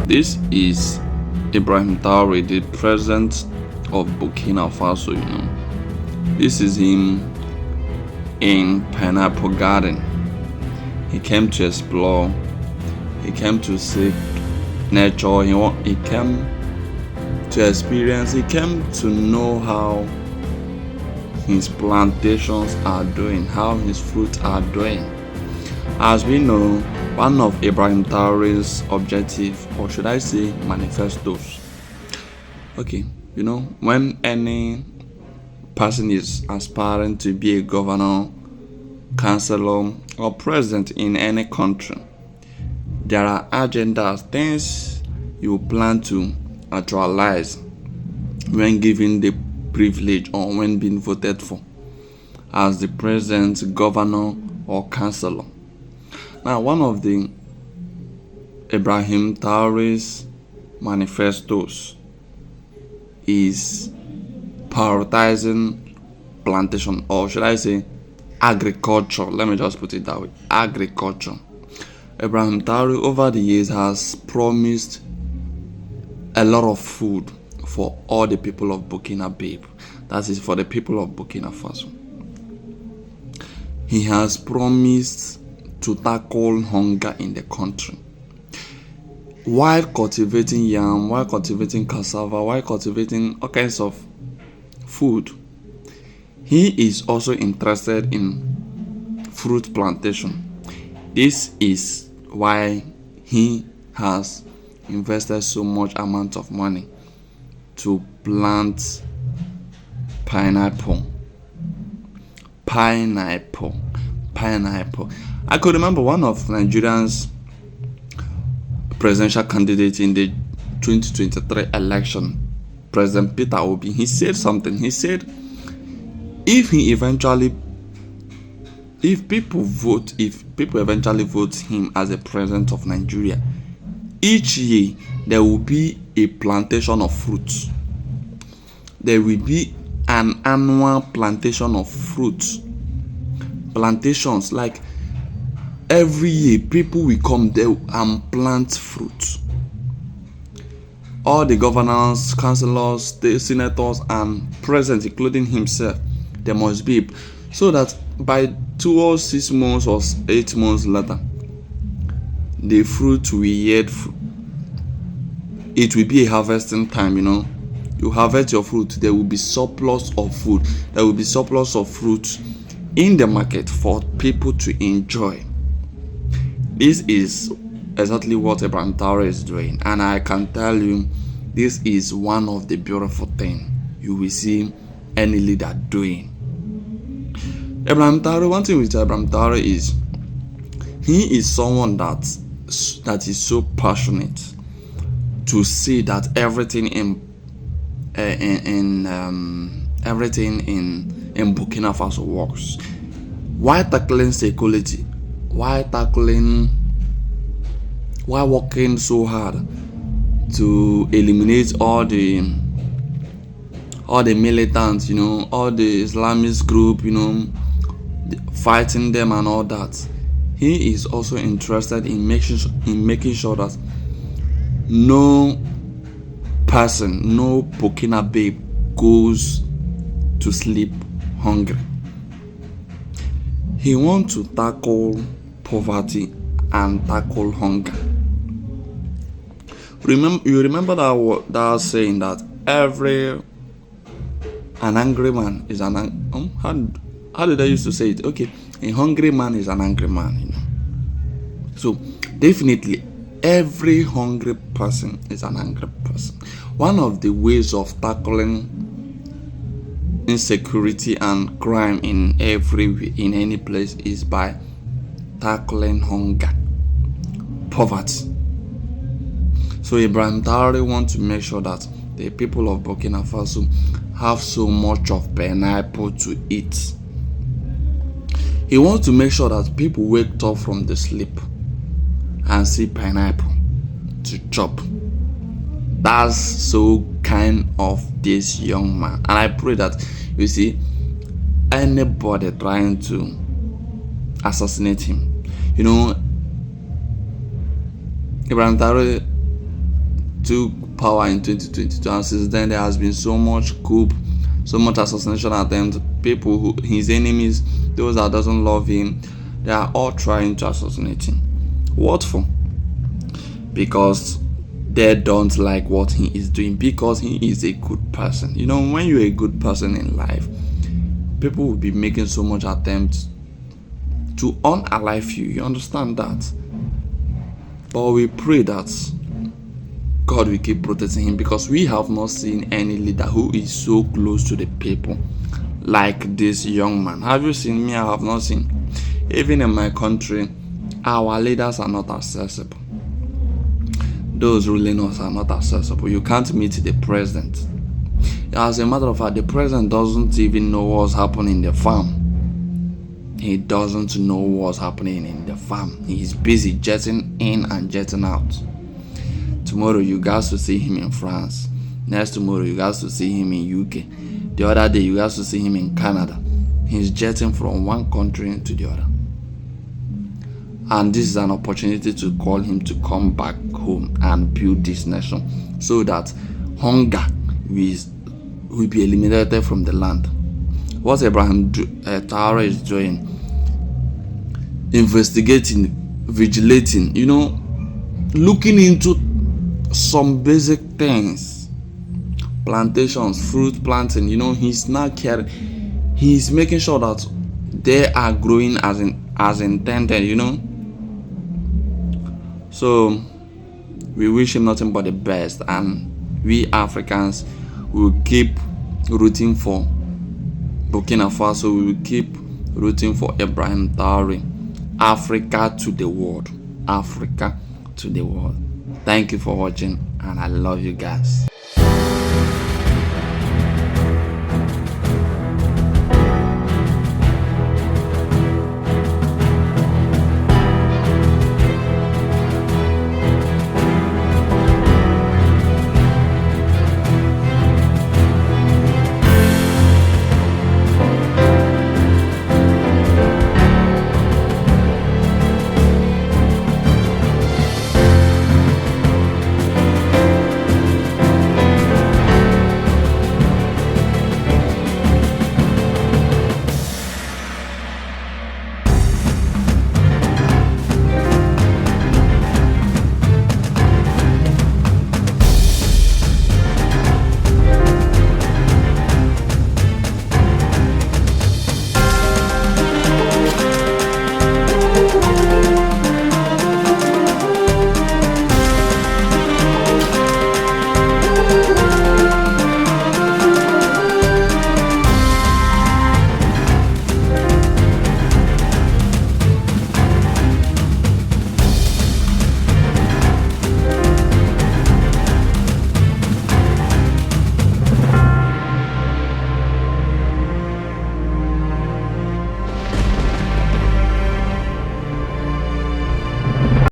This is Ibrahim Traore, the president of Burkina Faso. This is him in Pineapple Garden. He came to explore. He came to seek nature. He came to experience. He came to know how his plantations are doing, how his fruits are doing. As we know, one of Ibrahim Traore's objective, or should I say manifestos. When any person is aspiring to be a governor, councillor, or president in any country, there are agendas, things you plan to actualize when given the privilege or when being voted for as the president, governor, or councillor. Now, one of the Ibrahim Traore's manifestos is prioritizing plantation, or should I say agriculture. Let me just put it that way, agriculture. Ibrahim Traore over the years has promised a lot of food for all the people of Burkina Faso. That is for the people of Burkina Faso. He has promised to tackle hunger in the country while cultivating yam, while cultivating cassava, while cultivating all kinds of food. He is also interested in fruit plantation. This is why he has invested so much amount of money to plant pineapple. I could remember one of Nigeria's presidential candidates in the 2023 election, President Peter Obi. He said something. He said, if people eventually vote him as a president of Nigeria, each year there will be a plantation of fruits. There will be an annual plantation of fruits. Plantations, like every year people will come there and plant fruits. All the governors, councillors, the senators, and presidents, including himself, there must be, so that by 2 or 6 months or 8 months later, the fruit will yield. It will be a harvesting time. You harvest your fruit, there will be surplus of food. There will be surplus of fruit in the market for people to enjoy. This is exactly what Ibrahim Traore is doing, and I can tell you, this is one of the beautiful things you will see any leader doing. One thing with Ibrahim Traore is he is someone that is so passionate to see that everything in Burkina Faso works. Why tackling security? Why working so hard to eliminate all the militants, all the Islamist group, fighting them and all that. He is also interested in making sure that no person, no Burkina babe goes to sleep hungry. He wants to tackle poverty and tackle hunger. You remember that saying that an angry man is how did I used to say it? Okay, a hungry man is an angry man. So definitely, every hungry person is an angry person. One of the ways of tackling insecurity and crime in any place is by tackling hunger, poverty. So Ibrahim Traore wants to make sure that the people of Burkina Faso have so much of pineapple to eat. He wants to make sure that people wake up from the sleep and see pineapple to chop. That's so kind of this young man. And I pray that, you see, anybody trying to assassinate him, Ibrahim Traore took power in 2022, and since then there has been so much coup, so much assassination attempt. People who his enemies, those that doesn't love him, they are all trying to assassinate him. What for? Because they don't like what he is doing, because he is a good person. You know, when you're a good person in life, people will be making so much attempts to unalive you. You understand that? But we pray that God will keep protecting him, because we have not seen any leader who is so close to the people like this young man. Have you seen? Me, I have not seen. Even in my country, our leaders are not accessible. Those ruling us are not accessible. You can't meet the president. As a matter of fact, the president doesn't even know what's happening in the farm. He doesn't know what's happening in the farm. He's busy jetting in and jetting out. Tomorrow you guys will see him in France. Next tomorrow you guys will see him in UK. The other day you guys will see him in Canada. He's jetting from one country to the other. And this is an opportunity to call him to come back home and build this nation, so that hunger will be eliminated from the land. What Traore is doing, investigating, vigilating, looking into some basic things, plantations, fruit planting, he's not caring. He's making sure that they are growing as intended, So we wish him nothing but the best, and we Africans will keep rooting for Burkina Faso. We will keep rooting for Ibrahim Traore. Africa to the world. Africa to the world. Thank you for watching, and I love you guys.